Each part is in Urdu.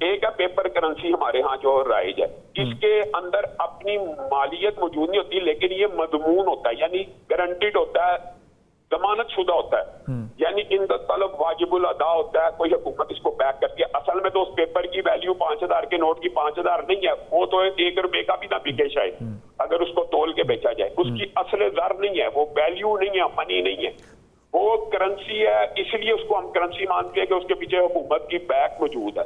ایک ہے پیپر کرنسی ہمارے ہاں جو رائج ہے, اس کے اندر اپنی مالیت موجود نہیں ہوتی, لیکن یہ مضمون ہوتا ہے, یعنی گارنٹیڈ ہوتا ہے, ضمانت شدہ ہوتا ہے, یعنی ان کا طلب واجب الادا ہوتا ہے, کوئی حکومت اس کو بیک کرتی ہے. اصل میں تو اس پیپر کی ویلیو 5,000 کے نوٹ کی 5,000 نہیں ہے, وہ تو 1 روپے کا بھی نہ بکے شاید اگر اس کو تول کے بیچا جائے, اس کی اصل زر نہیں ہے, وہ ویلیو نہیں ہے, منی نہیں ہے, وہ کرنسی ہے, اس لیے اس کو ہم کرنسی مانتے ہیں کہ اس کے پیچھے حکومت کی بیک موجود ہے.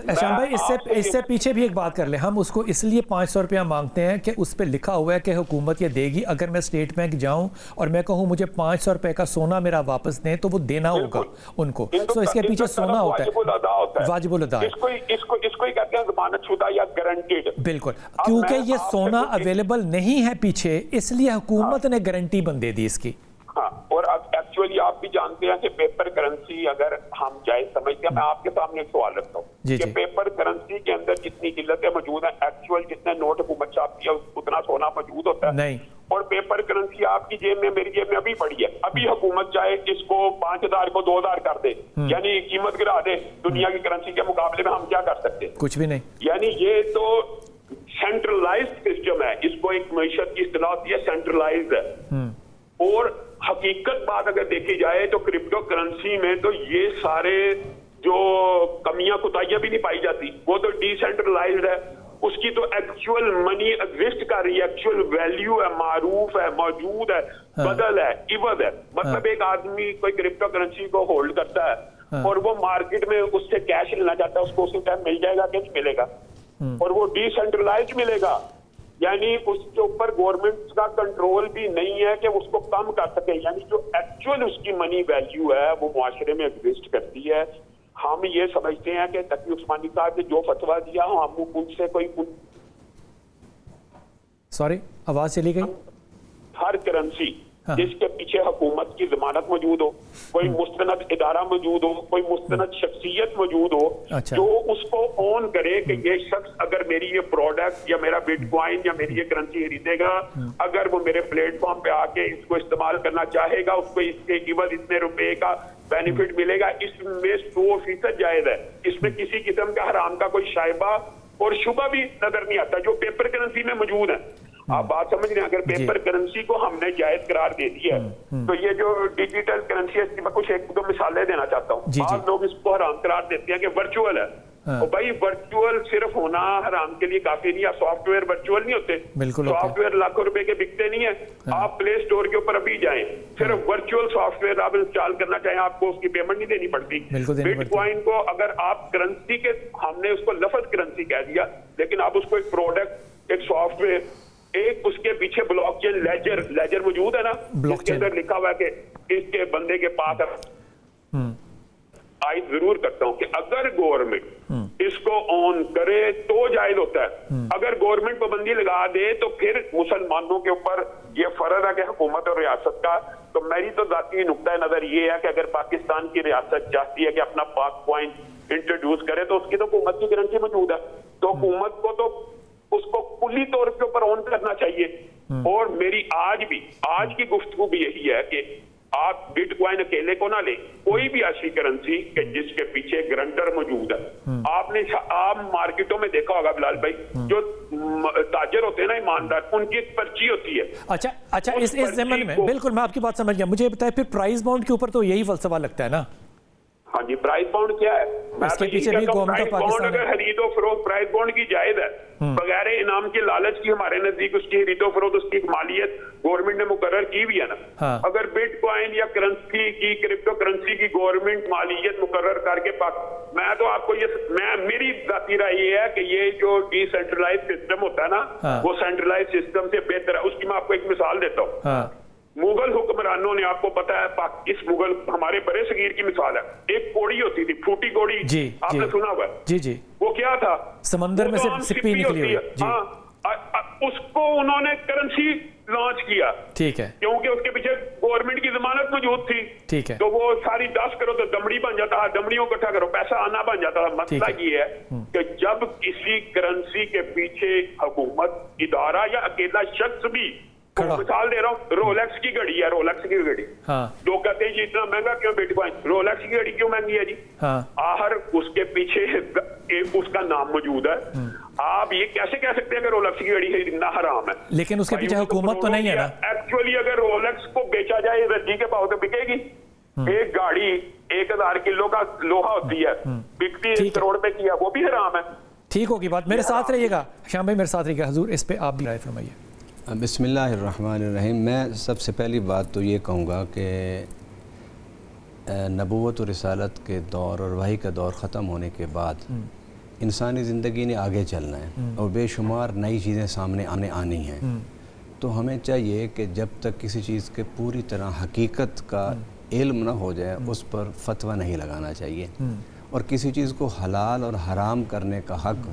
احسان بھائی اس سے پیچھے بھی ایک بات کر لیں, ہم اس کو اس لیے 500 روپیہ مانگتے ہیں کہ اس پہ لکھا ہوا ہے کہ حکومت یہ دے گی. اگر میں اسٹیٹ بینک جاؤں اور میں کہوں مجھے 500 روپے کا سونا میرا واپس دیں تو وہ دینا ہوگا ان کو, تو اس کے پیچھے سونا ہوتا ہے, واجب الادا ہے, اس کو ہی کہتے ہیں ضمانت شدہ یا گارنٹیڈ. بالکل, کیونکہ یہ سونا اویلیبل نہیں ہے پیچھے, اس لیے حکومت نے گارنٹی بندے دی اس کی. ہاں, اور اب ایکچولی آپ بھی جانتے ہیں کہ پیپر کرنسی اگر ہم جائز سمجھتے ہیں, میں آپ کے سامنے ایک سوال رکھتا ہوں کہ پیپر کرنسی کے اندر جتنی قلتیں موجود ہیں, ایکچوئل جتنے نوٹ حکومت چھاپتی ہے اتنا سونا موجود ہوتا ہے نہیں, اور پیپر کرنسی آپ کی جیب میں میری جیب میں ابھی پڑی ہے, ابھی حکومت چاہے اس کو 5,000 کو 2,000 کر دے, یعنی قیمت گرا دے دنیا کی کرنسی کے مقابلے میں, ہم کیا کر سکتے ہیں؟ کچھ بھی نہیں. یعنی یہ تو سینٹرلائزڈ سسٹم ہے, اس کو ایک معیشت کی اصطلاح ہوتی ہے سینٹرلائزڈ ہے. اور حقیقت بات اگر دیکھی جائے تو کرپٹو کرنسی میں تو یہ سارے جو کمیاں کوتاہیاں بھی نہیں پائی جاتی, وہ تو ڈی سینٹرلائزڈ ہے, اس کی تو ایکچوئل منی ایگزسٹ کر رہی ہے, ایکچوئل ویلیو ہے, معروف ہے, موجود ہے, بدل ہے, عوض ہے. مطلب ایک آدمی کوئی کرپٹو کرنسی کو ہولڈ کرتا ہے اور وہ مارکیٹ میں اس سے کیش لینا چاہتا ہے, اس کو اسی ٹائم مل جائے گا کہ نہیں ملے گا, اور وہ ڈی سینٹرلائزڈ ملے گا, یعنی اس کے اوپر گورنمنٹ کا کنٹرول بھی نہیں ہے کہ اس کو کم کر سکے, یعنی جو ایکچوئل اس کی منی ویلیو ہے وہ معاشرے میں ایگزسٹ کرتی ہے. ہم یہ سمجھتے ہیں کہ تقی عثمانی صاحب نے جو فتویٰ دیا, ہم ان سے کوئی سوری آواز چلی گئی. ہر کرنسی جس کے پیچھے حکومت کی ضمانت موجود ہو, کوئی مستند ادارہ موجود ہو, کوئی مستند شخصیت موجود ہو, جو اس کو اون کرے کہ یہ شخص اگر میری یہ پروڈکٹ یا میرا بٹ کوائن یا میری یہ کرنسی خریدے گا, اگر وہ میرے پلیٹ فارم پہ آ کے اس کو استعمال کرنا چاہے گا, اس کو اس کے عوض اتنے روپے کا بینیفٹ ملے گا, اس میں 100% جائز ہے. اس میں کسی قسم کا حرام کا کوئی شائبہ اور شبہ بھی نظر نہیں آتا جو پیپر کرنسی میں موجود ہے. آپ بات سمجھ رہے ہیں, اگر پیپر کرنسی کو ہم نے جائز قرار دے دی ہے تو یہ جو ڈیجیٹل کرنسی ہے, اس کی میں کچھ 1-2 مثالیں دینا چاہتا ہوں. بعض لوگ اس کو حرام قرار دیتے ہیں کہ ورچوئل ہے, اور بھائی ورچوئل صرف ہونا حرام کے لیے کافی نہیں ہے, سافٹ ویئر ورچوئل نہیں ہوتے, سافٹ ویئر لاکھوں روپے کے بکتے نہیں ہیں. آپ پلے اسٹور کے اوپر ابھی جائیں, صرف ورچوئل سافٹ ویئر آپ انسٹال کرنا چاہیں, آپ کو اس کی پیمنٹ نہیں دینی پڑتی. بٹ کوائن کو اگر آپ کرنسی کے, ہم نے اس کو لفظ کرنسی کہہ دیا, لیکن آپ اس کو ایک پروڈکٹ, ایک سافٹ ویئر, ایک اس کے پیچھے بلاک چین لیجر موجود ہے نا, جس کے اندر لکھا ہوا ہے کہ اس کے بندے کے پاس عائد ضرور کرتا ہوں کہ اگر گورنمنٹ اس کو آن کرے تو جائز ہوتا ہے. اگر گورنمنٹ پابندی لگا دے تو پھر مسلمانوں کے اوپر یہ فرض ہے کہ حکومت اور ریاست کا. تو میری تو ذاتی نقطۂ نظر یہ ہے کہ اگر پاکستان کی ریاست چاہتی ہے کہ اپنا پاک کوائن انٹروڈیوس کرے تو اس کی تو حکومت کی گارنٹی موجود ہے, تو حکومت کو تو اس کو کلی طور کے اوپر آن کرنا چاہیے. اور میری آج کی گفتگو بھی یہی ہے کہ آپ بٹ کوائن اکیلے کو نہ لیں, کوئی بھی ایسی کرنسی کہ جس کے پیچھے گرنٹر موجود ہے. آپ نے عام مارکیٹوں میں دیکھا ہوگا بلال بھائی, جو تاجر ہوتے ہیں نا ایماندار, ان کی ایک پرچی ہوتی ہے. اچھا اس ضمن میں بالکل میں آپ کی بات سمجھ گیا. مجھے بتائیں پھر پرائز باؤنڈ کے اوپر تو یہی فلسفہ لگتا ہے نا. ہاں جی, پرائز باؤنڈ کیا ہے؟ اس کے پیچھے بھی گورنمنٹ آف پاکستان اگر خرید و فروخت پرائز باؤنڈ کی جائز ہے, بغیر انعام کی لالچ کی ہمارے نزدیک اس کی خرید و فروخت, اس کی مالیت گورنمنٹ نے مقرر کی بھی ہے نا. اگر بٹ کوائن یا کرنسی کی, کرپٹو کرنسی کی گورنمنٹ مالیت مقرر کر کے میں تو آپ کو میری ذاتی رائے یہ ہے کہ یہ جو ڈی سینٹرلائز سسٹم ہوتا ہے نا, وہ سینٹرلائز سسٹم سے بہتر ہے. اس کی میں آپ کو ایک مثال دیتا ہوں. مغل حکمرانوں نے, آپ کو پتا ہے اس مغل ہمارے برے صغیر کی مثال ہے, ایک کوڑی ہوتی تھی, پھوٹی کوڑی, آپ نے سنا ہوا ہے. جی وہ کیا تھا, سمندر میں سے سپی نکلی ہوئی. اس کو انہوں نے کرنسی لانچ کیا, ٹھیک ہے, کیونکہ اس کے پیچھے گورنمنٹ کی ضمانت موجود تھی. ٹھیک ہے, تو وہ ساری 10 کرو تو دمڑی بن جاتا, دمڑیوں کو اکٹھا کرو, پیسہ آنا بن جاتا. مسئلہ یہ ہے کہ جب کسی کرنسی کے پیچھے حکومت, ادارہ یا اکیلا شخص بھی, مثال دے رہا ہوں, رولیکس کی گھڑی ہے, رولیکس کی گھڑی, لوگ کہتے ہیں جی اتنا مہنگا کیوں بٹ کوائن, رولیکس کی گھڑی کیوں مہنگی ہے جی؟ آخر اس کے پیچھے اس کا نام موجود ہے. آپ یہ کیسے کہہ سکتے ہیں کہ رولکس کی گھڑی خریدنا حرام ہے؟ لیکن اس کے پیچھے حکومت تو نہیں ہے نا. ایکچولی اگر رولکس کو بیچا جائے رجی کے پاؤ تو بکے گی. ایک گاڑی 1000 کلو کا لوہا ہوتی ہے, بکتی 1 کروڑ پہ کیا, وہ بھی حرام ہے. ٹھیک ہوگی بات. میرے ساتھ رہیے گا شام بھائی, میرے ساتھ رہیے گا. حضور اس پہ آپ بھی رائے فرمائیے. بسم اللہ الرحمن الرحیم. میں سب سے پہلی بات تو یہ کہوں گا کہ نبوت و رسالت کے دور اور وحی کا دور ختم ہونے کے بعد انسانی زندگی نے آگے چلنا ہے اور بے شمار نئی چیزیں سامنے آنی ہیں. تو ہمیں چاہیے کہ جب تک کسی چیز کے پوری طرح حقیقت کا علم نہ ہو جائے اس پر فتویٰ نہیں لگانا چاہیے. اور کسی چیز کو حلال اور حرام کرنے کا حق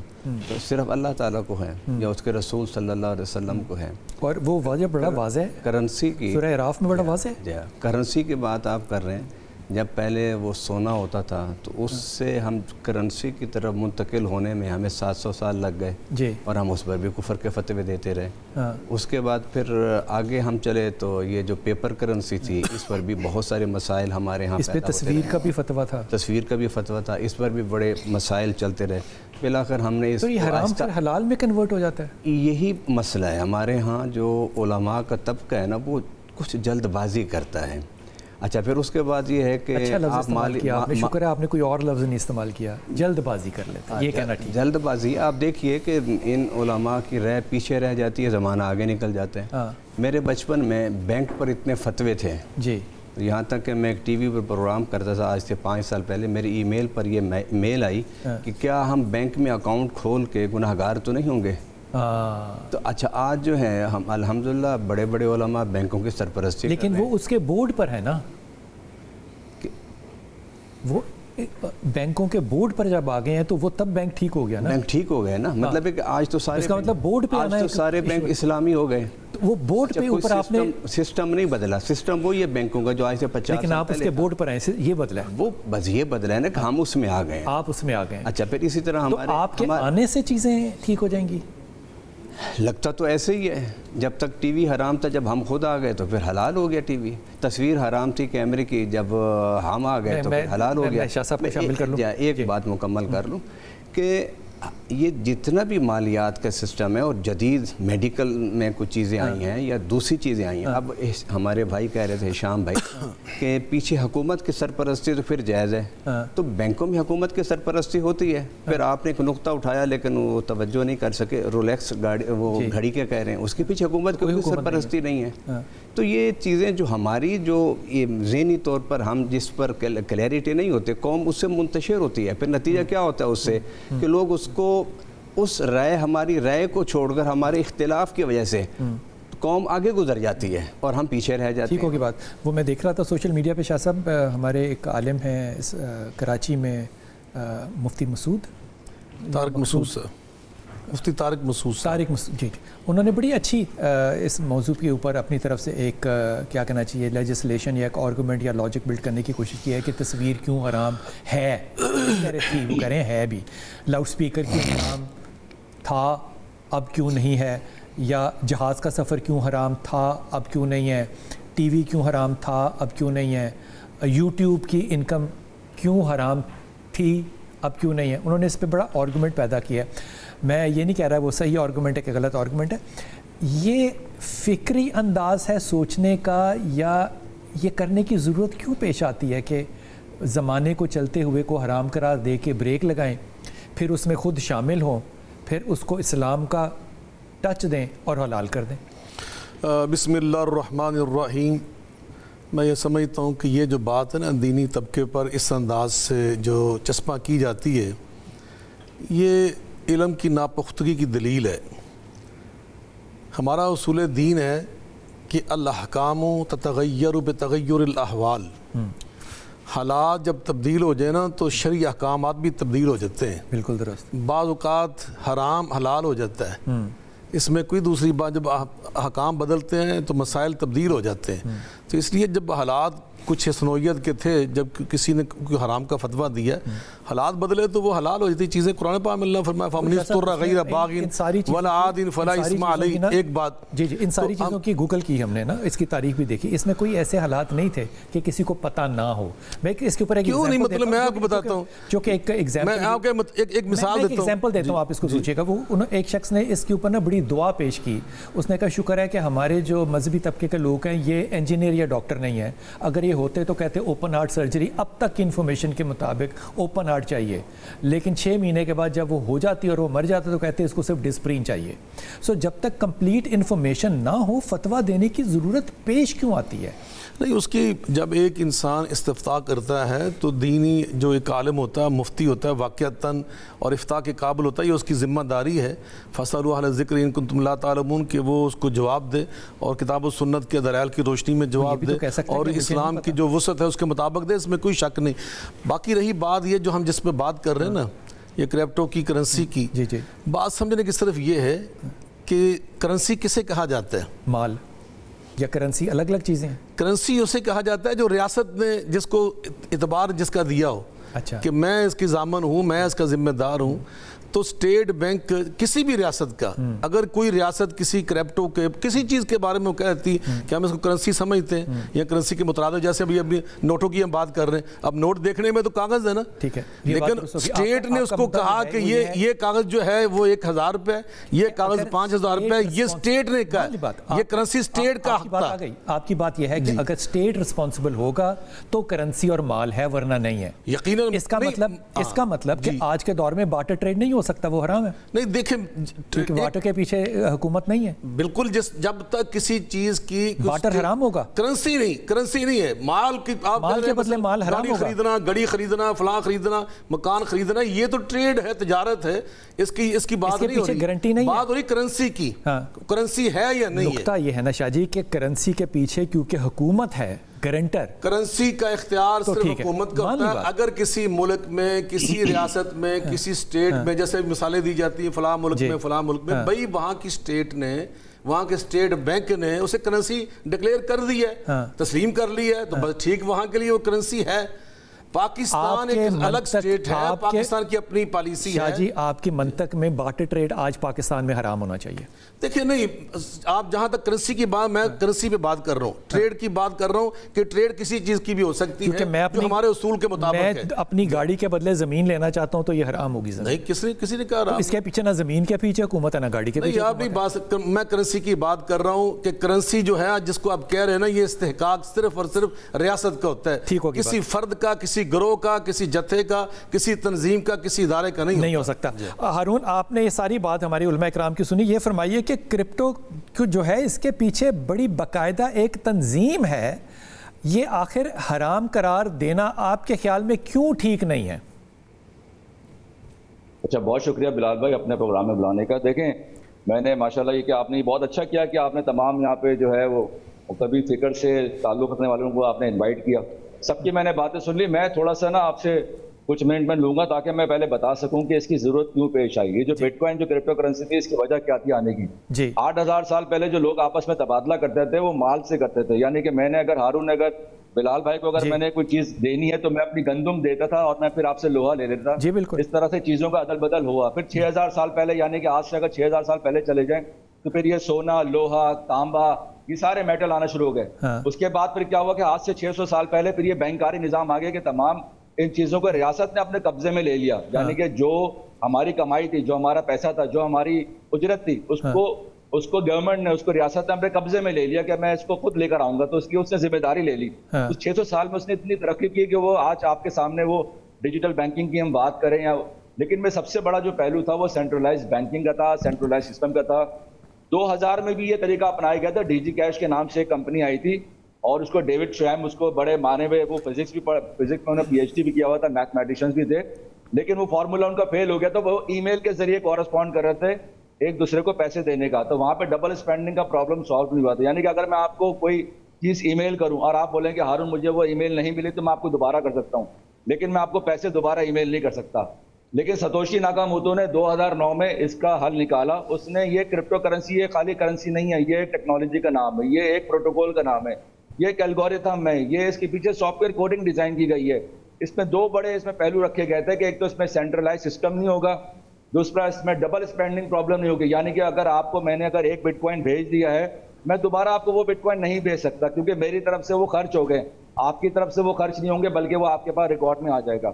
تو صرف اللہ تعالیٰ کو ہے یا اس کے رسول صلی اللہ علیہ وسلم کو ہے. اور وہ واضح بڑا واضح ہے کرنسی کی سورہ اعراف میں بڑا واضح ہے. کرنسی کی بات آپ کر رہے ہیں. جب پہلے وہ سونا ہوتا تھا تو اس سے ہم کرنسی کی طرف منتقل ہونے میں ہمیں 700 سال لگ گئے جی, اور ہم اس پر بھی کفر کے فتوے دیتے رہے. اس کے بعد پھر آگے ہم چلے تو یہ جو پیپر کرنسی تھی اس پر بھی بہت سارے مسائل ہمارے ہاں اس پہ تصویر کا بھی فتویٰ تھا. تصویر کا بھی فتویٰ تھا. اس پر بھی بڑے مسائل چلتے رہے. بالآخر ہم نے اس تو یہ حرام سے حلال میں کنورٹ ہو جاتا ہے. یہی مسئلہ ہے ہمارے ہاں. جو علماء کا طبقہ ہے نا وہ کچھ جلد بازی کرتا ہے. اچھا پھر اس کے بعد یہ ہے کہ اچھا لفظ استعمال کیا آپ نے, شکر ہے آپ نے کوئی اور لفظ نہیں استعمال کیا. جلد بازی کر لیتے ہیں, یہ کہنا ٹھیک. جلد بازی آپ دیکھیے کہ ان علماء کی رائے پیچھے رہ جاتی ہے, زمانہ آگے نکل جاتا ہے. میرے بچپن میں بینک پر اتنے فتوے تھے جی, یہاں تک کہ میں ایک ٹی وی پر پروگرام کرتا تھا آج سے 5 سال پہلے. میری ای میل پر یہ میل آئی کہ کیا ہم بینک میں اکاؤنٹ کھول کے گناہ گار تو نہیں ہوں گے. تو اچھا آج جو ہے ہم الحمدللہ بڑے بڑے علماء بینکوں کی سرپرستی, لیکن وہ اس کے بورڈ پر ہے نا. وہ بینکوں کے بورڈ پر جب آ گئے ہیں تو وہ تب بینک ٹھیک ہو گیا نا. بینک ٹھیک ہو گئے نا. مطلب ہے کہ آج تو سارے, اس کا مطلب بورڈ پہ آج تو سارے بینک اسلامی ہو گئے. وہ بورڈ پہ اوپر آپ نے سسٹم نہیں بدلا. سسٹم وہی ہے بینکوں کا جو آج سے 50 لیکن آپ اس کے بورڈ پر آئے, یہ بدلا ہے. وہ بس یہ بدلا ہے نا کہ ہم اس میں آ گئے. آپ اس میں آ گئے. اچھا پھر اسی طرح تو آپ کے آنے سے چیزیں ٹھیک ہو جائیں گی. لگتا تو ایسے ہی ہے. جب تک ٹی وی حرام تھا, جب ہم خود آ گئے تو پھر حلال ہو گیا ٹی وی. تصویر حرام تھی کیمرے کی, جب ہم آ گئے تو پھر حلال ہو گیا. ایک بات مکمل کر لوں کہ یہ جتنا بھی مالیات کا سسٹم ہے اور جدید میڈیکل میں کچھ چیزیں آئی ہیں یا دوسری چیزیں آئی ہیں. اب ہمارے بھائی کہہ رہے تھے شام بھائی کہ پیچھے حکومت کی سرپرستی تو پھر جائز ہے, تو بینکوں میں حکومت کی سرپرستی ہوتی ہے. پھر آپ نے ایک نقطہ اٹھایا لیکن وہ توجہ نہیں کر سکے, رولیکس گاڑی وہ گھڑی کے کہہ رہے ہیں, اس کے پیچھے حکومت کی سرپرستی نہیں ہے. تو یہ چیزیں جو ہماری جو ذہنی طور پر ہم جس پر کلیئرٹی نہیں ہوتے, قوم اس سے منتشر ہوتی ہے. پھر نتیجہ کیا ہوتا ہے اس سے کہ لوگ اس کو اس رائے, ہماری رائے کو چھوڑ کر ہمارے اختلاف کی وجہ سے قوم آگے گزر جاتی ہے اور ہم پیچھے رہ جاتے ہیں. ٹھیک ہوگی بات. وہ میں دیکھ رہا تھا سوشل میڈیا پہ, شاہ صاحب ہمارے ایک عالم ہیں کراچی میں, مفتی مسعود طارق مسعود صاحب, مفتی طارق مسعود جی, انہوں نے بڑی اچھی اس موضوع کے اوپر اپنی طرف سے ایک کیا کہنا چاہیے لیجسلیشن یا ایک آرگومنٹ یا لاجک بلڈ کرنے کی کوشش کی ہے کہ تصویر کیوں حرام ہے. وہ کریں ہے بھی, لاؤڈ سپیکر کیوں حرام تھا اب کیوں نہیں ہے, یا جہاز کا سفر کیوں حرام تھا اب کیوں نہیں ہے, ٹی وی کیوں حرام تھا اب کیوں نہیں ہے, یوٹیوب کی انکم کیوں حرام تھی اب کیوں نہیں ہے. انہوں نے اس پہ بڑا آرگومنٹ پیدا کیا ہے. میں یہ نہیں کہہ رہا وہ صحیح آرگومنٹ ہے کہ غلط آرگومنٹ ہے. یہ فکری انداز ہے سوچنے کا, یا یہ کرنے کی ضرورت کیوں پیش آتی ہے کہ زمانے کو چلتے ہوئے کو حرام قرار دے کے بریک لگائیں, پھر اس میں خود شامل ہوں, پھر اس کو اسلام کا ٹچ دیں اور حلال کر دیں. بسم اللہ الرحمن الرحیم. میں یہ سمجھتا ہوں کہ یہ جو بات ہے نا دینی طبقے پر اس انداز سے جو چسپاں کی جاتی ہے, یہ علم کی ناپختگی کی دلیل ہے. ہمارا اصول دین ہے کہ الاحکام تتغیر بتغیر الاحوال. حالات جب تبدیل ہو جائے نا تو شرعی احکامات بھی تبدیل ہو جاتے ہیں. بالکل درست. بعض اوقات حرام حلال ہو جاتا ہے. اس میں کوئی دوسری بات, جب احکام بدلتے ہیں تو مسائل تبدیل ہو جاتے ہیں. تو اس لیے جب حالات کچھ حسنویت کے تھے جب کسی نے کوئی حرام کا فتویٰ دیا، حالات بدلے تو وہ حلال ہو جاتی چیزیں. قرآن پاک میں اللہ فرمایا فَمَنِ اضْطُرَّ غَيْرَ بَاغٍ وَلَا عَادٍ فَلَا إِثْمَ عَلَيْهِ. ایک بات جی ان ساری چیزوں کی گوگل کی ہم نے نا، اس کی تاریخ بھی دیکھی، اس میں کوئی ایسے حالات نہیں تھے کہ کسی کو پتہ نہ ہو. میں اس کے اوپر ایک کیوں نہیں، مطلب میں آپ کو بتاتا ہوں جو کہ ایک ایگزامپل، میں آپ کو ایک مثال دیتا ہوں، آپ اس کو سوچیے گا. وہ ایک شخص نے اس کے اوپر نا بڑی دعا پیش کی. اس نے کہا شکر ہے کہ ہمارے جو مذہبی طبقے کے لوگ ہیں یہ انجینئر یا ڈاکٹر نہیں ہیں، اگر یہ ہوتے تو کہتے اوپن ہارٹ سرجری. اب تک کی انفارمیشن کے مطابق اوپن ہارٹ چاہیے، لیکن 6 مہینے کے بعد جب وہ ہو جاتی اور وہ مر جاتا تو کہتے اس کو صرف ڈسپرین چاہیے. سو جب تک کمپلیٹ انفارمیشن نہ ہو فتویٰ دینے کی ضرورت پیش کیوں آتی ہے؟ نہیں، اس کی جب ایک انسان استفتاء کرتا ہے تو دینی جو ایک عالم ہوتا ہے، مفتی ہوتا ہے، واقعتاً اور افتاء کے قابل ہوتا ہے، یہ اس کی ذمہ داری ہے. فَاسْأَلُوا أَهْلَ الذِّكْرِ إِن كُنتُمْ لَا تَعْلَمُونَ کہ وہ اس کو جواب دے اور کتاب و سنت کے دلائل کی روشنی میں جواب دے اور اسلام کی جو وسعت ہے اس کے مطابق دے. اس میں کوئی شک نہیں. باقی رہی بات یہ جو ہم جس پہ بات کر رہے ہیں نا، یہ کرپٹو کی کرنسی کی، بات سمجھنے کی صرف یہ ہے کہ کرنسی کسے کہا جاتا ہے؟ مال یا کرنسی الگ الگ چیزیں ہیں. کرنسی اسے کہا جاتا ہے جو ریاست نے جس کو اعتبار جس کا دیا ہو. اچھا، کہ میں اس کی ضامن ہوں، میں اس کا ذمہ دار ہوں. تو اسٹیٹ بینک کسی بھی ریاست کا، اگر کوئی ریاست کسی کرپٹو کے کسی چیز کے بارے میں وہ کہتی کہ ہم اس کو کرنسی سمجھتے ہیں یا کرنسی کے مترادف، جیسے ابھی نوٹوں کی ہم بات کر رہے ہیں، اب نوٹ دیکھنے میں تو کاغذ ہے نا، ٹھیک ہے، لیکن اسٹیٹ نے اس کو کہا کہ یہ کاغذ جو ہے وہ 1000 روپے، یہ کاغذ 5000 روپے، یہ اسٹیٹ نے کہا، یہ کرنسی اسٹیٹ کا حق تھا. آپ کی بات یہ ہے کہ اگر اسٹیٹ رسپانسبل ہوگا تو کرنسی اور مال ہے، ورنہ نہیں ہے. یقیناً اس کا مطلب کہ آج کے دور میں بارٹر ٹریڈ نہیں ہو سکتا، وہ حرام ہے. نہیں دیکھیں، کیونکہ بارٹر کے پیچھے حکومت نہیں ہے. بالکل، جب تک کسی چیز کی بارٹر حرام ہوگا، کرنسی نہیں ہے. مال کے بدلے مال حرام ہوگا. خریدنا، گڑی خریدنا، فلاں خریدنا، مکان خریدنا، یہ تو ٹریڈ ہے، تجارت ہے. اس کی بات نہیں ہو رہی، گارنٹی نہیں، بات ہو رہی کرنسی کی. کرنسی ہے یا نہیں ہے. نقطہ یہ ہے نا شاہ جی کہ کرنسی کے پیچھے کیونکہ حکومت ہے گارنٹر، کرنسی کا اختیار صرف حکومت کا ہوتا ہے. اگر کسی ملک میں، کسی ریاست میں، کسی اسٹیٹ میں، جیسے مثالیں دی جاتی ہیں فلاں ملک میں فلاں ملک میں، بھئی وہاں کی اسٹیٹ نے، وہاں کے اسٹیٹ بینک نے اسے کرنسی ڈکلیئر کر دی ہے، تسلیم کر لی ہے، تو بس ٹھیک، وہاں کے لیے وہ کرنسی ہے. پاکستان ایک الگ اسٹیٹ ہے، پاکستان کی اپنی پالیسی ہے. شاہ جی آپ کی منطق میں بارٹر ٹریڈ آج پاکستان میں حرام ہونا چاہیے. دیکھیں نہیں، آپ جہاں تک کرنسی کی بات، میں کرنسی پہ بات کر رہا ہوں، ٹریڈ کی بات کر رہا ہوں کہ ٹریڈ کسی چیز کی بھی ہو سکتی ہے جو ہمارے اصول کے مطابق ہے. میں اپنی گاڑی کے بدلے زمین لینا چاہتا ہوں تو یہ حرام ہوگی. نہیں، کسی نے کہا رہا اس کے پیچھے نہ زمین کے پیچھے حکومت ہے، نہ گاڑی کے پیچھے. آپ نہیں بات، میں کرنسی کی بات کر رہا ہوں کہ کرنسی جو ہے جس کو آپ کہہ رہے ہیں نا، یہ استحقاق صرف اور صرف ریاست کا ہوتا ہے، کسی فرد کا، کسی گروہ کا، کسی جتھے کا، کسی تنظیم کا، کسی ادارے کا نہیں ہو سکتا. ہارون، آپ نے یہ ساری بات ہماری علماء کرام کی سنی. یہ فرمائیے کہ کرپٹو جو ہے اس کے پیچھے بڑی باقاعدہ ایک تنظیم ہے، یہ آخر حرام قرار دینا آپ کے خیال میں کیوں ٹھیک نہیں ہے؟ اچھا، بہت شکریہ بلال بھائی اپنے پروگرام میں بلانے کا. دیکھیں، میں نے ماشاءاللہ یہ کہ آپ نے بہت اچھا کیا کہ آپ نے تمام یہاں پہ جو ہے وہ طبی فکر سے تعلق رکھنے والوں کو آپ نے انوائٹ کیا. سب کی میں نے باتیں سن لی. میں تھوڑا سا نا آپ سے کچھ منٹ میں لوں گا تاکہ میں پہلے بتا سکوں کہ اس کی ضرورت کیوں پیش آئی. یہ جو بٹ کوائن جو کرپٹو کرنسی تھی، اس کی وجہ کیا تھی آنے کی؟ 8000 سال پہلے جو لوگ آپس میں تبادلہ کرتے تھے وہ مال سے کرتے تھے. یعنی کہ میں نے اگر ہارون نے اگر بلال بھائی کو اگر میں نے کوئی چیز دینی ہے تو میں اپنی گندم دیتا تھا اور میں پھر آپ سے لوہا لے لیتا تھا. اس طرح سے چیزوں کا عدل بدل ہوا. پھر 6000 سال پہلے، یعنی کہ آج سے اگر 6000 سال پہلے چلے جائیں تو پھر یہ سونا، لوہا، تانبا، یہ سارے میٹل آنا شروع ہو گئے. اس کے بعد پھر کیا ہوا کہ آج سے 600 سال پہلے پھر یہ بینکاری نظام آ گیا کہ تمام ان چیزوں کو ریاست نے اپنے قبضے میں لے لیا. یعنی کہ جو ہماری کمائی تھی، جو ہمارا پیسہ تھا، جو ہماری اجرت تھی، اس کو گورنمنٹ نے، اس کو ریاست نے اپنے قبضے میں لے لیا کہ میں اس کو خود لے کر آؤں گا. تو اس نے ذمہ داری لے لی. اس 600 سال میں اس نے اتنی ترقی کی کہ وہ آج آپ کے سامنے وہ ڈیجیٹل بینکنگ کی ہم بات کریں یا، لیکن میں سب سے بڑا جو پہلو تھا وہ سینٹرلائز بینکنگ کا تھا، سینٹرلائز سسٹم کا تھا. 2000 میں بھی یہ طریقہ اپنایا گیا تھا. ڈی جی کیش کے نام سے ایک کمپنی آئی تھی اور اس کو ڈیوڈ شویم، اس کو بڑے مانے ہوئے، وہ فزکس میں انہوں نے پی ایچ ڈی بھی کیا ہوا تھا، میتھمیٹیشینس بھی تھے، لیکن وہ فارمولا ان کا فیل ہو گیا. تو وہ ای میل کے ذریعے کورسپونڈ کر رہے تھے ایک دوسرے کو پیسے دینے کا. تو وہاں پہ ڈبل اسپینڈنگ کا پرابلم سالو نہیں ہوا تھا. یعنی کہ اگر میں آپ کو کوئی چیز ای میل کروں اور آپ بولیں کہ ہارون مجھے وہ ای میل نہیں ملی تو میں آپ کو دوبارہ کر سکتا ہوں، لیکن میں آپ کو پیسے دوبارہ ای میل نہیں کر سکتا. لیکن ستوشی ناکاموتو نے 2009 میں اس کا حل نکالا. اس نے یہ کرپٹو کرنسی، یہ خالی کرنسی نہیں ہے، یہ ٹیکنالوجی کا نام ہے، یہ ایک پروٹوکول کا نام ہے. یہ ایک الگوریتھم ہے, یہ اس کے پیچھے سافٹ ویئر کوڈنگ ڈیزائن کی گئی ہے. اس میں دو بڑے اس میں پہلو رکھے گئے تھے کہ ایک تو اس میں سینٹرلائز سسٹم نہیں ہوگا, دوسرا اس میں ڈبل اسپینڈنگ پرابلم نہیں ہوگی, یعنی کہ اگر آپ کو میں نے اگر ایک بٹ کوائن بھیج دیا ہے, میں دوبارہ آپ کو وہ بٹ کوائن نہیں بھیج سکتا کیونکہ میری طرف سے وہ خرچ ہو گئے, آپ کی طرف سے وہ خرچ نہیں ہوں گے بلکہ وہ آپ کے پاس ریکارڈ میں آ جائے گا.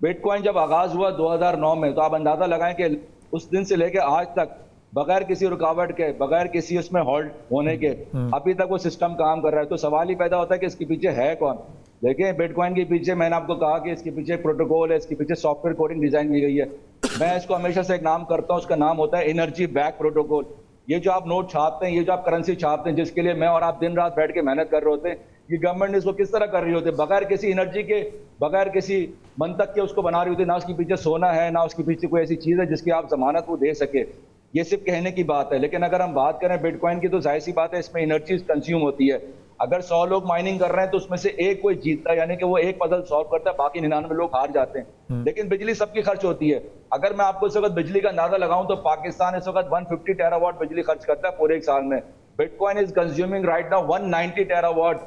بٹ کوائن جب آغاز ہوا 2009 میں, تو آپ اندازہ لگائیں کہ اس دن سے لے کے آج تک بغیر کسی رکاوٹ کے, بغیر کسی اس میں ہالٹ ہونے کے ابھی تک وہ سسٹم کام کر رہا ہے. تو سوال ہی پیدا ہوتا ہے کہ اس کے پیچھے ہے کون. دیکھیں بٹ کوائن کے پیچھے میں نے آپ کو کہا کہ اس کے پیچھے پروٹوکول ہے, اس کے پیچھے سافٹ ویئر کوڈنگ ڈیزائن کی گئی ہے. میں اس کو ہمیشہ سے ایک نام کرتا ہوں, اس کا نام ہوتا ہے انرجی بیک پروٹوکول. یہ جو آپ نوٹ چھاپتے ہیں, یہ جو آپ کرنسی چھاپتے ہیں, جس کے لیے میں اور آپ دن رات بیٹھ کے محنت کر رہے ہوتے ہیں, یہ گورنمنٹ اس کو کس طرح کر رہی ہوتی ہے, بغیر کسی انرجی کے, بغیر کسی منطق کے اس کو بنا رہی ہوتی ہے. نہ اس کے پیچھے سونا ہے, نہ اس کے پیچھے کوئی ایسی چیز ہے جس کی آپ ضمانت وہ دے سکے. یہ صرف کہنے کی بات ہے. لیکن اگر ہم بات کریں بٹ کوائن کی تو ظاہر سی بات ہے اس میں انرجی کنزیوم ہوتی ہے. اگر 100 لوگ مائننگ کر رہے ہیں تو اس میں سے ایک کوئی جیتتا ہے, یعنی کہ وہ ایک پزل سالو کرتا ہے, باقی 99 لوگ ہار جاتے ہیں. لیکن بجلی سب کی خرچ ہوتی ہے. اگر میں آپ کو اس وقت بجلی کا اندازہ لگاؤں تو پاکستان اس وقت 150 ٹیرا واٹ بجلی خرچ کرتا ہے پورے ایک سال میں. But coin is consuming right now 190 tera what.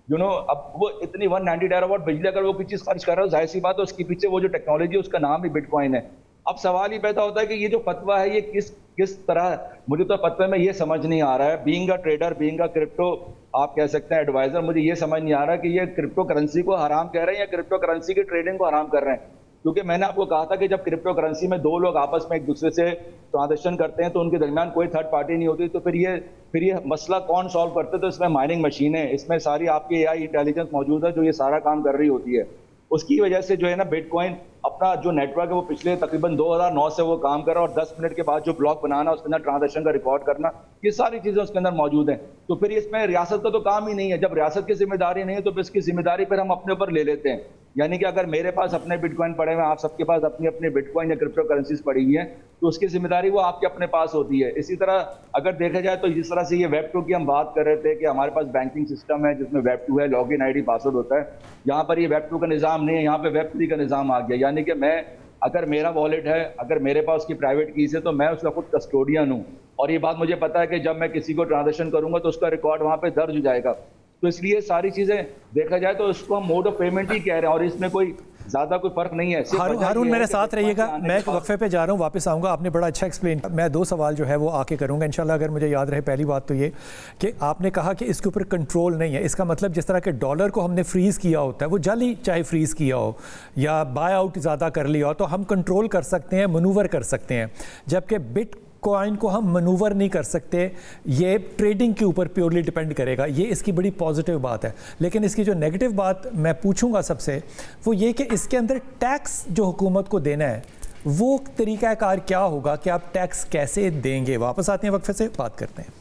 اب وہ اتنی 190 ٹیرا واٹ بجلی اگر وہ کوئی چیز خرچ کر رہا ہے, ظاہر سی بات ہے اس کے پیچھے وہ جو ٹیکنالوجی ہے اس کا نام بھی بٹ کوائن ہے. اب سوال ہی پیدا ہوتا ہے کہ یہ جو فتویٰ ہے یہ کس طرح, مجھے تو فتوے میں یہ سمجھ نہیں آ رہا ہے, being a trader, being a crypto آپ کہہ سکتے ہیں ایڈوائزر, مجھے یہ سمجھ نہیں آ رہا کہ یہ کرپٹو کرنسی کو حرام کہہ رہے ہیں یا کرپٹو کرنسی کی ٹریڈنگ کو حرام کر رہے ہیں. کیونکہ میں نے آپ کو کہا تھا کہ جب کرپٹو کرنسی میں دو لوگ آپس میں ایک دوسرے سے ٹرانزیکشن کرتے ہیں تو ان کے درمیان کوئی تھرڈ پارٹی نہیں ہوتی, تو پھر یہ مسئلہ کون سالو کرتے, تو اس میں مائننگ مشینیں, اس میں ساری آپ کی AI انٹیلیجنس موجود ہے جو یہ سارا کام کر رہی ہوتی ہے. اس کی وجہ سے جو ہے نا بٹ کوائن اپنا جو نیٹ ورک ہے وہ پچھلے تقریباً 2009 سے وہ کام کر رہا ہے, اور 10 منٹ کے بعد جو بلاک بنانا, اس کے اندر ٹرانزیکشن کا ریکارڈ کرنا, یہ ساری چیزیں اس کے اندر موجود ہیں. تو پھر اس میں ریاست کا تو کام ہی نہیں ہے. جب ریاست کی ذمہ داری نہیں ہے تو پھر اس کی ذمہ داری پھر ہم اپنے اوپر لے لیتے ہیں. یعنی کہ اگر میرے پاس اپنے بٹ کوائن پڑے ہوئے ہیں, آپ سب کے پاس اپنی اپنے بٹ کوائن یا کرپٹو کرنسیز پڑی ہوئی ہیں, تو اس کی ذمہ داری وہ آپ کے اپنے پاس ہوتی ہے. اسی طرح اگر دیکھا جائے تو جس طرح سے یہ ویب 2 کی ہم بات کر رہے تھے کہ ہمارے پاس بینکنگ سسٹم ہے جس میں ویب 2 ہے, لاگ ان ID پاسورڈ ہوتا ہے, یہاں پر یہ ویب 2 کا نظام نہیں ہے, یہاں پہ ویب 3 کا نظام آ گیا. یعنی کہ میں اگر میرا والیٹ ہے, اگر میرے پاس اس کی پرائیویٹ کیز ہے, تو میں اس کا خود کسٹوڈین ہوں, اور یہ بات مجھے پتا ہے کہ جب میں کسی کو ٹرانزیکشن کروں گا تو اس کا ریکارڈ وہاں پہ درج ہو جائے گا. تو اس لیے ساری چیزیں دیکھا جائے تو اس کو ہم موڈ آف پیمنٹ ہی کہہ رہے ہیں, اور اس میں کوئی زیادہ کوئی فرق نہیں ہے. ہارون میرے ساتھ رہیے گا, میں ایک وقفے پہ جا رہا ہوں, واپس آؤں گا. آپ نے بڑا اچھا ایکسپلین, میں 2 سوال جو ہے وہ آ کے کروں گا انشاءاللہ اگر مجھے یاد رہے. پہلی بات تو یہ کہ آپ نے کہا کہ اس کے اوپر کنٹرول نہیں ہے. اس کا مطلب جس طرح کہ ڈالر کو ہم نے فریز کیا ہوتا ہے, وہ جعلی چاہے فریز کیا ہو یا بائی آؤٹ زیادہ کر لیا ہو, تو ہم کنٹرول کر سکتے ہیں, منور کر سکتے ہیں, جبکہ بٹ کوائن کو ہم منور نہیں کر سکتے. یہ ٹریڈنگ کے اوپر پیورلی ڈیپینڈ کرے گا. یہ اس کی بڑی پازیٹیو بات ہے. لیکن اس کی جو نیگیٹو بات میں پوچھوں گا سب سے, وہ یہ کہ اس کے اندر ٹیکس جو حکومت کو دینا ہے وہ طریقہ کار کیا ہوگا, کہ آپ ٹیکس کیسے دیں گے. واپس آتے ہیں وقفے سے, بات کرتے ہیں.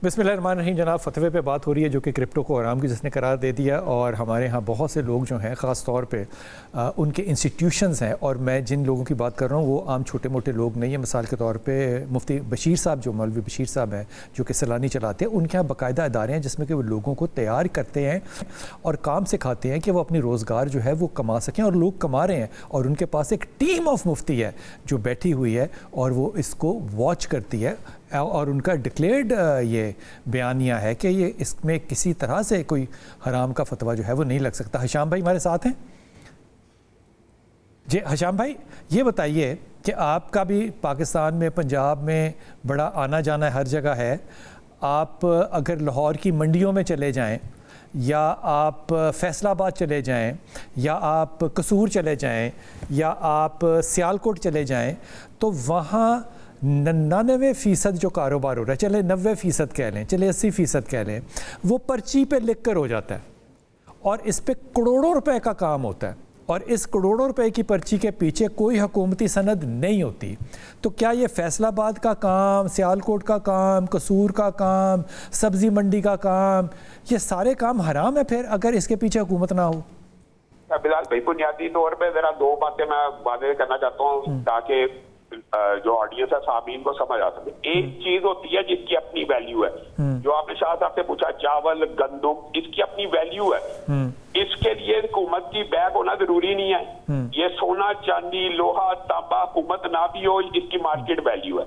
بسم اللہ الرحمن الرحیم. جناب فتوے پہ بات ہو رہی ہے جو کہ کرپٹو کو حرام کی جس نے قرار دے دیا, اور ہمارے ہاں بہت سے لوگ جو ہیں خاص طور پہ ان کے انسٹیٹیوشنز ہیں, اور میں جن لوگوں کی بات کر رہا ہوں وہ عام چھوٹے موٹے لوگ نہیں ہیں. مثال کے طور پہ مفتی بشیر صاحب, جو مولوی بشیر صاحب ہیں جو کہ سیلانی چلاتے ہیں, ان کے یہاں باقاعدہ ادارے ہیں جس میں کہ وہ لوگوں کو تیار کرتے ہیں اور کام سکھاتے ہیں کہ وہ اپنی روزگار جو ہے وہ کما سکیں, اور لوگ کما رہے ہیں. اور ان کے پاس ایک ٹیم آف مفتی ہے جو بیٹھی ہوئی ہے اور وہ اس کو واچ کرتی ہے, اور ان کا ڈکلیئرڈ یہ بیانیہ ہے کہ یہ اس میں کسی طرح سے کوئی حرام کا فتویٰ جو ہے وہ نہیں لگ سکتا. حشام بھائی ہمارے ساتھ ہیں. جی حشام بھائی, یہ بتائیے کہ آپ کا بھی پاکستان میں, پنجاب میں بڑا آنا جانا ہے, ہر جگہ ہے. آپ اگر لاہور کی منڈیوں میں چلے جائیں, یا آپ فیصل آباد چلے جائیں, یا آپ قصور چلے جائیں, یا آپ سیالکوٹ چلے جائیں, تو وہاں 99% جو کاروبار ہو رہا ہے, چلے 90% کہہ لیں, چلے 80% کہہ لیں, وہ پرچی پہ لکھ کر ہو جاتا ہے, اور اس پہ کروڑوں روپے کا کام ہوتا ہے, اور اس کروڑوں روپے کی پرچی کے پیچھے کوئی حکومتی سند نہیں ہوتی. تو کیا یہ فیصل آباد کا کام, سیالکوٹ کا کام, قصور کا کام, سبزی منڈی کا کام, یہ سارے کام حرام ہے پھر اگر اس کے پیچھے حکومت نہ ہو؟ بلال بھائی, بنیادی طور پہ ذرا 2 باتیں میں واضح کرنا چاہتا ہوں تاکہ جو آڈینس ہے سامعین کو سمجھ آ سکے. ایک چیز ہوتی ہے جس کی اپنی ویلیو ہے, جو آپ نے شاہ صاحب سے پوچھا چاول, گندم, اس کی اپنی ویلیو ہے. اس کے لیے حکومت کی بیک ہونا ضروری نہیں ہے. یہ سونا, چاندی, لوہا, تانبا حکومت نہ بھی ہو, اس کی مارکیٹ ویلیو ہے.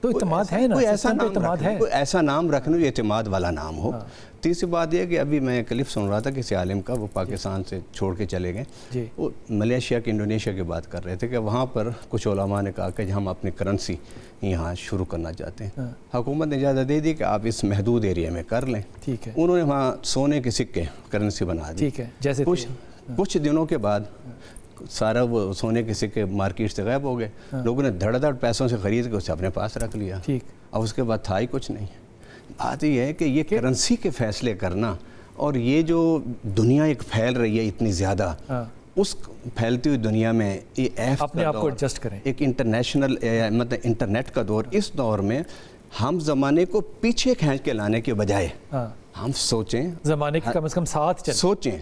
تو اعتماد ہے نا, کوئی ایسا نام اعتماد ہے, کوئی ایسا نام رکھنا جو اعتماد والا نام ہو. تیسری بات یہ کہ ابھی میں کلپ سن رہا تھا کسی عالم کا, وہ پاکستان سے چھوڑ کے چلے گئے, وہ ملیشیا کی انڈونیشیا کی بات کر رہے تھے کہ وہاں پر کچھ علماء نے کہا کہ ہم اپنی کرنسی یہاں شروع کرنا چاہتے ہیں. حکومت نے اجازت دے دی کہ آپ اس محدود ایریا میں کر لیں. انہوں نے وہاں سونے کے سکے کرنسی بنا دی. جیسے کچھ دنوں کے بعد سارا وہ سونے کے سکے مارکیٹ سے غائب ہو گئے. لوگوں نے دھڑ دھڑ پیسوں سے خرید کے اسے اپنے پاس رکھ لیا, اور اس کے بعد تھا ہی کچھ نہیں. بات یہ ہے کہ یہ کرنسی کے فیصلے کرنا, اور یہ جو دنیا ایک پھیل رہی ہے اتنی زیادہ, اس پھیلتی ہوئی دنیا میں یہ ایپ اپنے آپ کو ایڈجسٹ کریں, ایک انٹرنیشنل مطلب انٹرنیٹ کا دور, اس دور میں ہم زمانے کو پیچھے کھینچ کے لانے کے بجائے ہم سوچیں, زمانے کے کم از کم ساتھ چلیں, سوچیں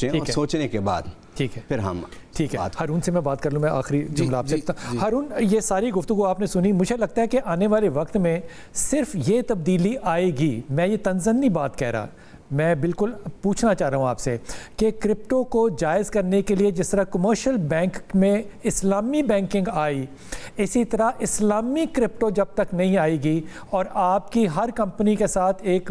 اور سوچنے کے بعد پھر ہم. ٹھیک ہے ہارون سے میں بات کر لوں, میں آخری جملہ آپ سے. ہارون, یہ ساری گفتگو آپ نے سنی, مجھے لگتا ہے کہ آنے والے وقت میں صرف یہ تبدیلی آئے گی. میں یہ تنزنی بات کہہ رہا, میں بالکل پوچھنا چاہ رہا ہوں آپ سے کہ کرپٹو کو جائز کرنے کے لیے جس طرح کمرشل بینک میں اسلامی بینکنگ آئی, اسی طرح اسلامی کرپٹو جب تک نہیں آئے گی اور آپ کی ہر کمپنی کے ساتھ ایک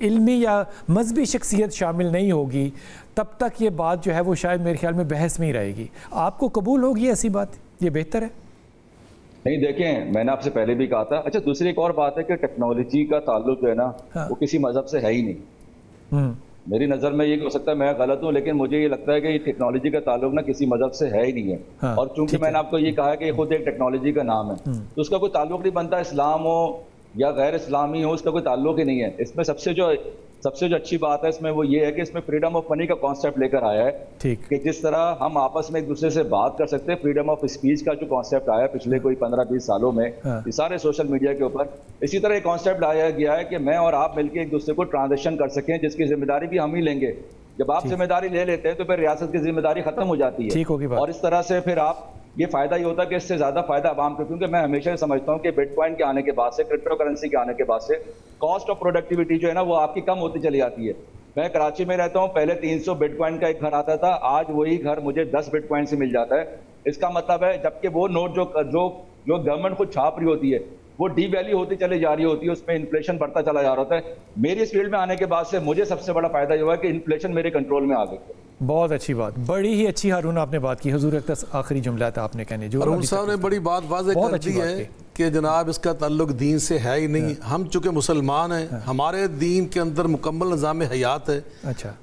علمی یا مذہبی شخصیت شامل نہیں ہوگی, تب تک یہ بات جو ہے وہ شاید میرے خیال میں بحث میں ہی رہے گی. آپ کو قبول ہوگی ایسی بات؟ یہ بہتر ہے. نہیں دیکھیں, میں نے آپ سے پہلے بھی کہا تھا. اچھا, دوسری ایک اور بات ہے کہ ٹیکنالوجی کا تعلق جو ہے نا وہ کسی مذہب سے ہے ہی نہیں. میری نظر میں یہ ہو سکتا ہے میں غلط ہوں, لیکن مجھے یہ لگتا ہے کہ یہ ٹیکنالوجی کا تعلق نا کسی مذہب سے ہے ہی نہیں ہے. اور چونکہ میں نے آپ کو یہ کہا کہ یہ خود ایک ٹیکنالوجی کا نام ہے, تو اس کا کوئی تعلق نہیں بنتا اسلام ہو یا غیر اسلامی ہو, اس کا کوئی تعلق ہی نہیں ہے. اس میں سب سے جو اچھی بات ہے اس میں وہ یہ ہے کہ اس میں فریڈم آف منی کا کانسیپٹ لے کر آیا ہے کہ جس طرح ہم آپس میں ایک دوسرے سے بات کر سکتے ہیں. فریڈم آف اسپیچ کا جو کانسیپٹ آیا پچھلے کوئی 15-20 سالوں میں یہ سارے سوشل میڈیا کے اوپر, اسی طرح ایک کانسیپٹ لایا گیا ہے کہ میں اور آپ مل کے ایک دوسرے کو ٹرانزیکشن کر سکیں, جس کی ذمہ داری بھی ہم ہی لیں گے. جب آپ ذمہ داری لے لیتے ہیں تو پھر ریاست کی ذمہ داری ختم ہو جاتی ہے, اور اس طرح سے پھر آپ یہ فائدہ یہ ہوتا ہے کہ اس سے زیادہ فائدہ عوام کو, کیونکہ میں ہمیشہ سمجھتا ہوں کہ بٹ کوائن کے آنے کے بعد سے, کرپٹو کرنسی کے آنے کے بعد سے کاسٹ آف پروڈکٹیوٹی جو ہے نا وہ آپ کی کم ہوتی چلی جاتی ہے. میں کراچی میں رہتا ہوں, پہلے 300 بٹ کوائن کا ایک گھر آتا تھا, آج وہی گھر مجھے 10 بٹ کوائن سے مل جاتا ہے. اس کا مطلب ہے جبکہ وہ نوٹ جو گورنمنٹ خود چھاپ رہی ہوتی ہے وہ ڈی ویلیو ہوتی چلی جا رہی ہوتی ہے, اس میں انفلیشن بڑھتا چلا جا رہا ہوتا ہے. میری اس فیلڈ میں آنے کے بعد سے مجھے سب سے بڑا فائدہ یہ ہوا کہ انفلیشن میرے کنٹرول میں آ گئی. بہت اچھی بات, بڑی ہی اچھی ہارون آپ نے بات کی. حضور اقدس آخری جملہ تھا آپ نے کہنے جو ہارون صاحب نے بڑی بات واضح کر دی ہے کہ جناب اس کا تعلق دین سے ہے ہی نہیں. ہم چونکہ مسلمان ہیں, ہمارے دین کے اندر مکمل نظام حیات ہے.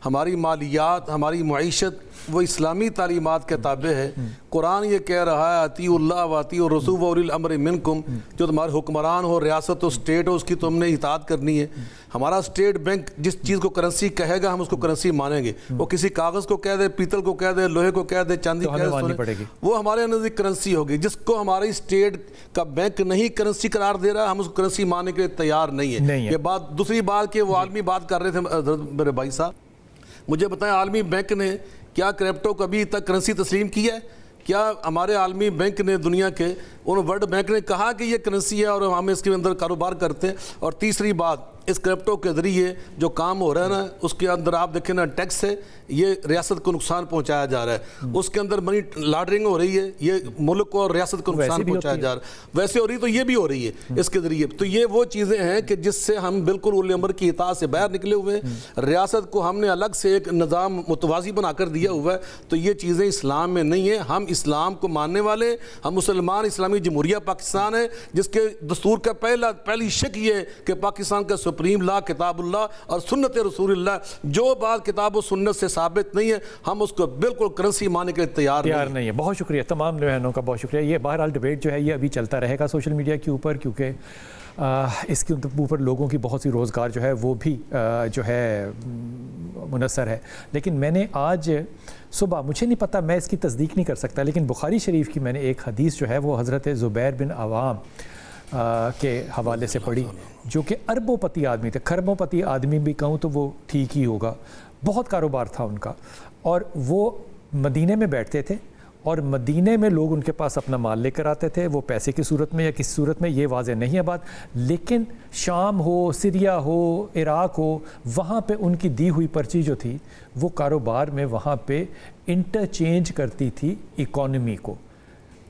ہماری مالیات, ہماری معیشت وہ اسلامی تعلیمات کے تابع ہے. قرآن یہ کہہ رہا ہے اطیعوا اللہ واطیعوا الرسول واولی الامر منکم, جو تمہارے حکمران ہو, ریاست ہو, اسٹیٹ ہو, اس کی تم نے اطاعت کرنی ہے. ہمارا اسٹیٹ بینک جس چیز کو کرنسی کہے گا ہم اس کو کرنسی مانیں گے. وہ کسی کاغذ کو کہہ دے, پیتل کو کہہ دے, لوہے کو کہہ دے, چاندی کہہ دے, وہ ہمارے نزدیک کرنسی ہوگی. جس کو ہماری اسٹیٹ کا بینک نہیں کرنسی قرار دے رہا, ہم اس کو کرنسی ماننے کے تیار نہیں ہے. یہ بات دوسری بات کہ وہ عالمی بات کر رہے تھے میرے بھائی صاحب, مجھے بتائیں عالمی بینک نے کیا کرپٹو کبھی تک کرنسی تسلیم کی ہے؟ کیا ہمارے عالمی بینک نے دنیا کے ان ورلڈ بینک نے کہا کہ یہ کرنسی ہے اور ہم اس کے اندر کاروبار کرتے ہیں؟ اور تیسری بات, اس کرپٹو کے ذریعے جو کام ہو رہا ہے نا اس کے اندر آپ دیکھیں نا ٹیکس ہے, یہ ریاست کو نقصان پہنچایا جا رہا ہے. اس کے اندر منی لانڈرنگ ہو رہی ہے, یہ ملک کو اور ریاست کو نقصان پہنچایا جا رہا ہے. ویسے ہو رہی تو یہ بھی ہو رہی ہے اس کے ذریعے. تو یہ وہ چیزیں ہیں کہ جس سے ہم بالکل اولی امر کی اطاعت سے باہر نکلے ہوئے ہیں. ریاست کو ہم نے الگ سے ایک نظام متوازی بنا کر دیا ہوا ہے. تو یہ چیزیں اسلام میں نہیں ہیں. ہم اسلام کو ماننے والے, ہم مسلمان اسلامی جمہوریہ پاکستان ہے جس کے دستور کا پہلی شک یہ ہے کہ پاکستان کا سپریم لا کتاب اللہ اور سنت رسول اللہ. جو بات کتاب و سنت سے ثابت نہیں ہے ہم اس کو بالکل کرنسی ماننے کے تیار نہیں ہے. بہت شکریہ تمام بہنوں کا, بہت شکریہ. یہ بہرحال ڈیبیٹ جو ہے یہ ابھی چلتا رہے گا سوشل میڈیا کے اوپر, کیونکہ اس کے اوپر لوگوں کی بہت سی روزگار جو ہے وہ بھی جو ہے منحصر ہے. لیکن میں نے آج صبح, مجھے نہیں پتہ, میں اس کی تصدیق نہیں کر سکتا, لیکن بخاری شریف کی میں نے ایک حدیث جو ہے وہ حضرت زبیر بن عوام کے حوالے سے پڑھی, جو کہ اربوں پتی آدمی تھے. کھربوں پتی آدمی بھی کہوں تو وہ ٹھیک ہی ہوگا, بہت کاروبار تھا ان کا, اور وہ مدینے میں بیٹھتے تھے اور مدینے میں لوگ ان کے پاس اپنا مال لے کر آتے تھے, وہ پیسے کی صورت میں یا کسی صورت میں, یہ واضح نہیں ہے بات, لیکن شام ہو, سریا ہو, عراق ہو, وہاں پہ ان کی دی ہوئی پرچی جو تھی وہ کاروبار میں وہاں پہ انٹرچینج کرتی تھی اکانومی کو.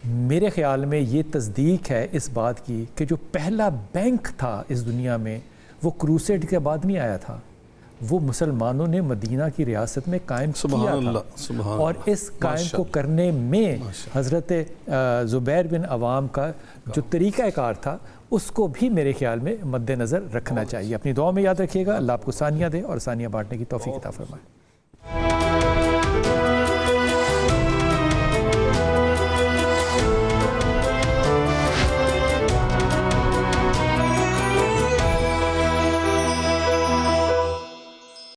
میرے خیال میں یہ تصدیق ہے اس بات کی کہ جو پہلا بینک تھا اس دنیا میں وہ کروسیڈ کے بعد نہیں آیا تھا، وہ مسلمانوں نے مدینہ کی ریاست میں قائم کیا تھا، اور اس قائم کو کرنے میں حضرت زبیر بن عوام کا جو طریقہ کار تھا اس کو بھی میرے خیال میں مد نظر رکھنا چاہیے۔ اپنی دعا میں یاد رکھیے گا۔ اللہ آپ کو ثانیہ دے اور ثانیہ بانٹنے کی توفیق عطا فرمائے۔